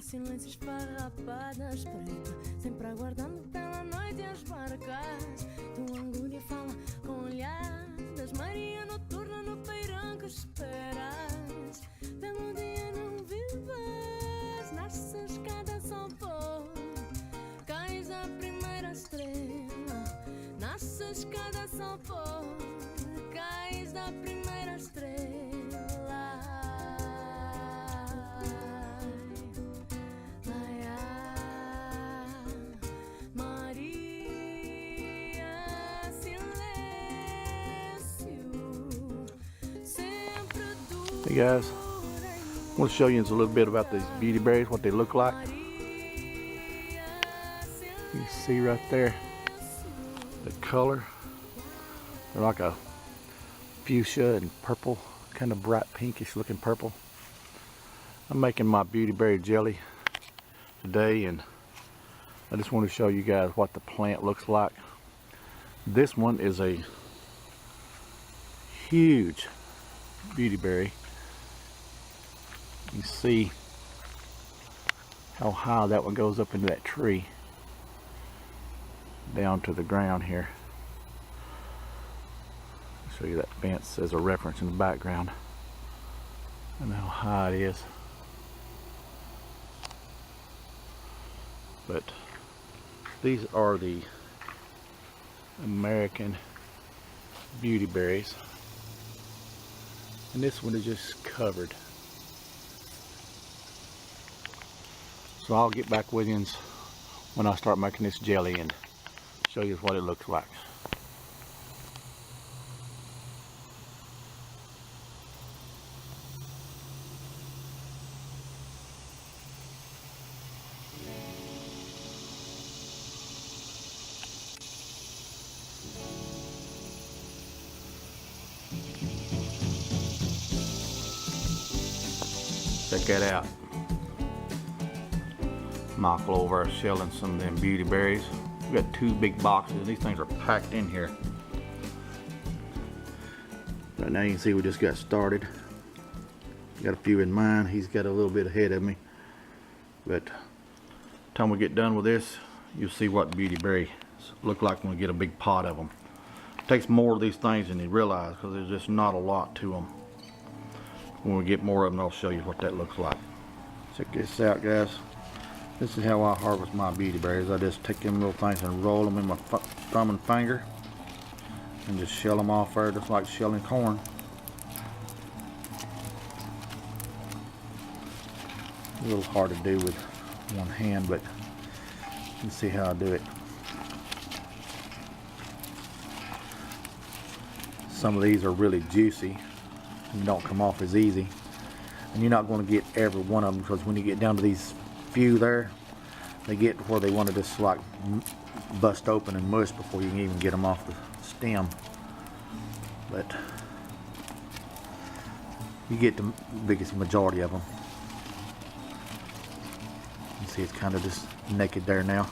silêncio esfarrapadas, preta, sempre aguardando pela noite as barcas. Tua angústia fala com olhadas, Maria noturna no peirão que esperas. Pelo dia não vivas, nasces cada sol pôr, cais a primeira estrela. Nasces cada sol pôr, cais da primeira estrela. Hey guys, I want to show you a little bit about these beautyberries, what they look like. You can see right there the color. They're like a fuchsia and purple, kind of bright pinkish looking purple. I'm making my beautyberry jelly today, and I just want to show you guys what the plant looks like. This one is a huge beautyberry. You see how high that one goes up into that tree, down to the ground here. I'll show you that fence as a reference in the background and how high it is. But these are the American beautyberries, and this one is just covered. So I'll get back with you when I start making this jelly and show you what it looks like. Check that out. Michael over shelling some of them beautyberries. We've got 2 big boxes. These things are packed in here. Right now you can see we just got started. Got a few in mine. He's got a little bit ahead of me. But by the time we get done with this, you'll see what beautyberries look like when we get a big pot of them. It takes more of these things than you realize, because there's just not a lot to them. When we get more of them, I'll show you what that looks like. Check this out, guys. This is how I harvest my beautyberries. I just take them little things and roll them in my thumb and finger and just shell them off there just like shelling corn. A little hard to do with one hand, but you can see how I do it. Some of these are really juicy and don't come off as easy, and you're not going to get every one of them, because when you get down to these few there, they get where they want to just like bust open and mush before you can even get them off the stem. But you get the biggest majority of them. You see it's kind of just naked there now.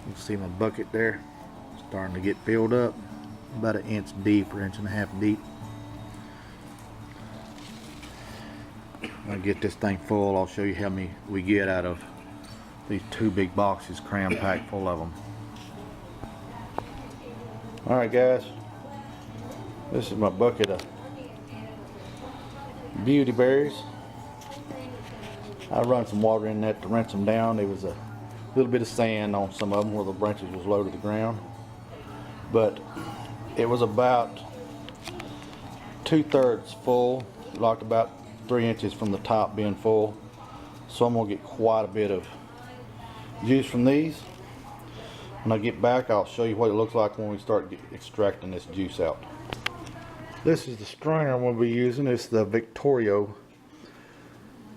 You see my bucket there starting to get filled up, about 1 inch deep or 1.5 inches deep. When I get this thing full, I'll show you how many we get out of these 2 big boxes cram packed full of them. Alright guys, this is my bucket of beautyberries. I run some water in that to rinse them down. There was a little bit of sand on some of them where the branches was low to the ground, but it was about 2/3 full, like about 3 inches from the top being full. So I'm gonna get quite a bit of juice from these. When I get back, I'll show you what it looks like when we start extracting this juice out. This is the strainer I'm gonna be using. It's the Victorio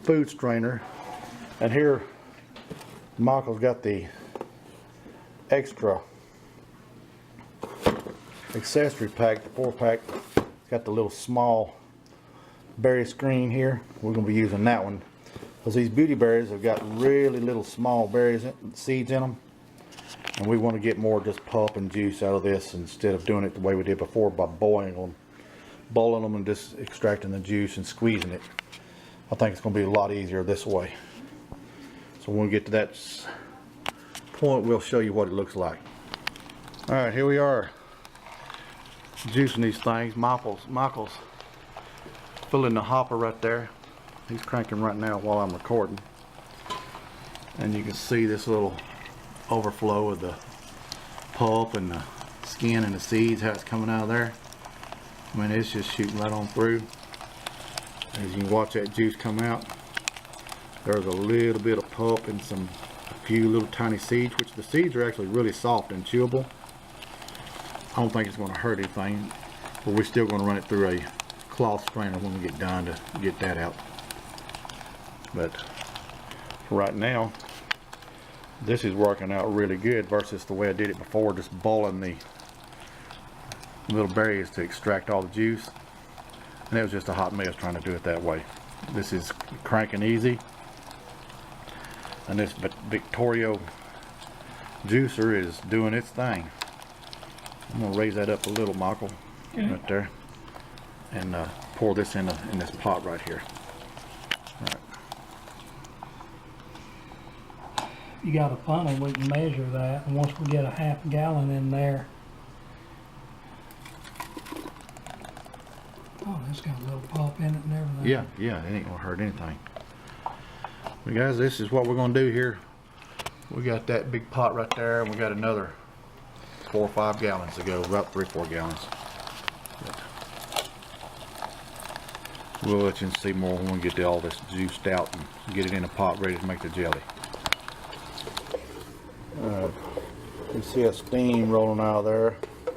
food strainer, and here Michael's got the extra accessory pack, the 4-pack. It's got the little small berry screen here. We're going to be using that one because these beautyberries have got really little small berries, seeds in them, and we want to get more just pulp and juice out of this instead of doing it the way we did before by boiling them and just extracting the juice and squeezing it. I think it's going to be a lot easier this way. So when we get to that point, we'll show you what it looks like. Alright, here we are juicing these things. Michael's filling the hopper right there. He's cranking right now while I'm recording. And you can see this little overflow of the pulp and the skin and the seeds, how it's coming out of there. I mean, it's just shooting right on through. As you can watch that juice come out, there's a little bit of pulp and a few little tiny seeds, which the seeds are actually really soft and chewable. I don't think it's going to hurt anything, but we're still going to run it through a cloth strainer when we get done to get that out. But for right now, this is working out really good versus the way I did it before, just boiling the little berries to extract all the juice. And it was just a hot mess trying to do it that way. This is cranking easy. And this Victorio juicer is doing its thing. I'm going to raise that up a little, Michael, right there. And pour this in this pot right here. All right. You got a funnel, we can measure that, and once we get a half gallon in there. Oh, that's got a little pulp in it and everything. Yeah, it ain't gonna hurt anything. But guys, this is what we're gonna do here. We got that big pot right there, and we got another 4 or 5 gallons to go, about 3 or 4 gallons. But we'll let you see more when we get all this juiced out and get it in a pot ready to make the jelly. You see a steam rolling out of there.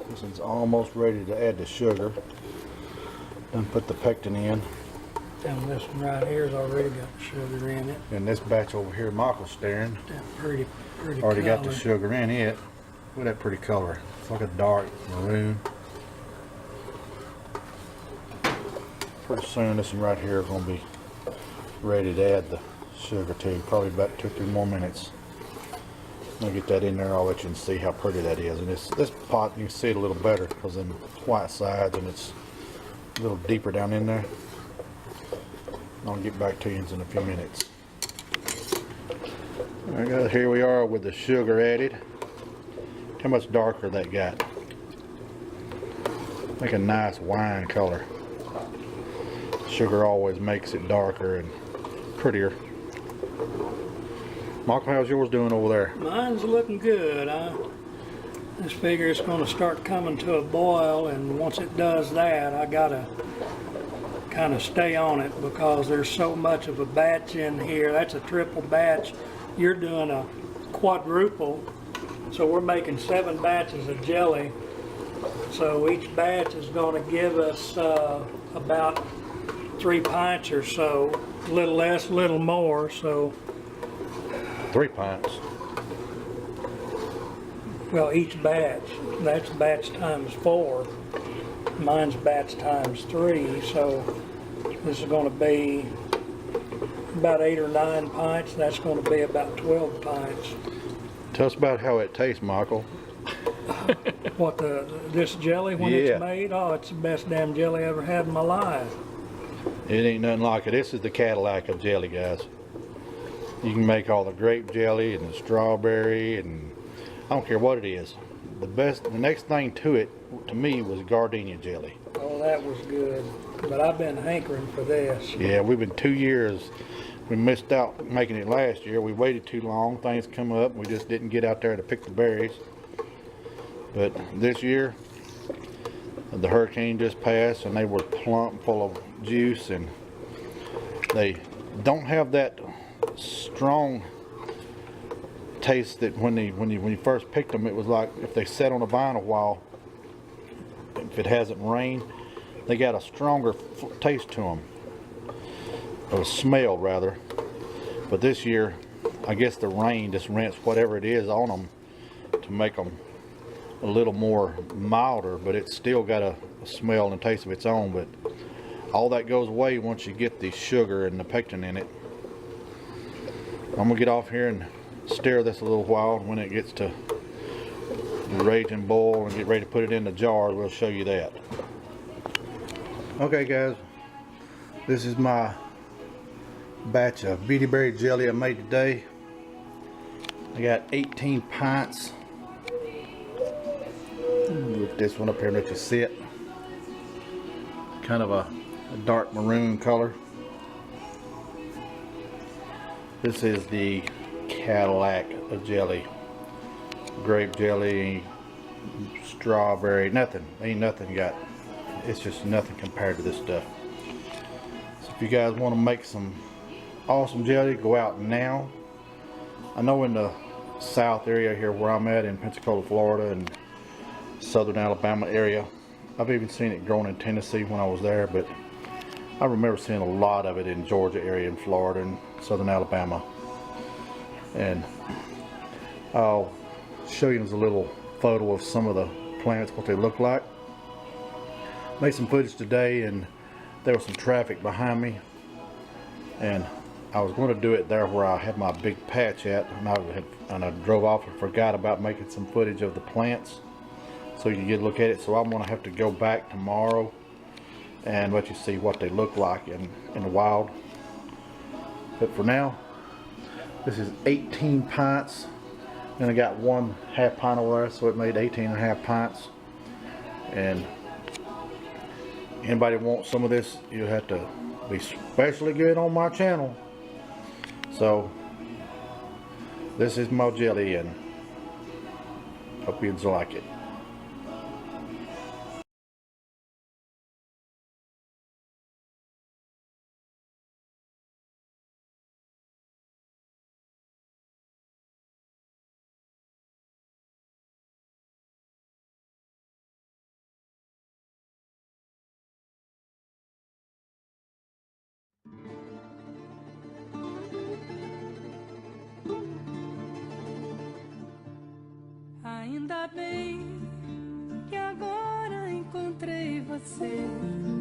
This is almost ready to add the sugar. Then put the pectin in. And this one right here's already got sugar in it. And this batch over here, Michael's staring, Pretty already got the colored. sugar in it. Look at that pretty color. It's like a dark maroon. Pretty soon this one right here is going to be ready to add the sugar to. Probably about 2 or 3 more minutes. I'll get that in there. I'll let you see how pretty that is. And this pot, you can see it a little better because of the white sides, and it's a little deeper down in there. I'll get back to you in a few minutes. Alright guys, here we are with the sugar added. How much darker that got. Make a nice wine color. Sugar always makes it darker and prettier. Michael, how's yours doing over there? Mine's looking good. I just figure it's going to start coming to a boil, and once it does that, I gotta kind of stay on it because there's so much of a batch in here. That's a triple batch. You're doing a quadruple, so we're making 7 batches of jelly. So each batch is going to give us about 3 pints or so, a little less, a little more. So 3 pints. well, each batch, that's batch times 4. Mine's batch times 3, so this is going to be about 8 or 9 pints. That's going to be about 12 pints. Tell us about how it tastes, Michael. What, this jelly when it's made? Oh, it's the best damn jelly I ever had in my life. It ain't nothing like it. This is the Cadillac of jelly, guys. You can make all the grape jelly and the strawberry, and I don't care what it is. The next thing to it, to me, was gardenia jelly. Oh, that was good. But I've been hankering for this. Yeah, we've been 2 years. We missed out making it last year. We waited too long. Things come up. We just didn't get out there to pick the berries. But this year, the hurricane just passed, and they were plump full of juice, and they don't have that strong taste that when you first picked them, it was like if they sat on a vine a while, if it hasn't rained, they got a stronger taste to them, or a smell rather. But this year, I guess the rain just rinsed whatever it is on them to make them a little more milder, but it's still got a smell and a taste of its own. But all that goes away once you get the sugar and the pectin in it. I'm gonna get off here and stir this a little while. When it gets to the raging boil and get ready to put it in the jar, we'll show you that. Okay guys, this is my batch of Beautyberry jelly I made today. I got 18 pints. Lift this one up here and let you see it. Kind of a dark maroon color. This is the Cadillac of jelly. Grape jelly, strawberry, nothing. Ain't nothing got. It's just nothing compared to this stuff. So if you guys want to make some awesome jelly, go out now. I know in the south area here where I'm at in Pensacola, Florida, and southern Alabama area, I've even seen it grown in Tennessee when I was there, but I remember seeing a lot of it in Georgia area and Florida and southern Alabama. And I'll show you a little photo of some of the plants, what they look like. Made some footage today and there was some traffic behind me, and I was going to do it there where I had my big patch at, and I drove off and forgot about making some footage of the plants so you can get a look at it. So I'm going to have to go back tomorrow and let you see what they look like in the wild. But for now, this is 18 pints, and I got 1/2 pint over there, so it made 18.5 pints. And anybody wants some of this, you have to be especially good on my channel. So this is my jelly, and hope you like it. Ainda bem que agora encontrei você.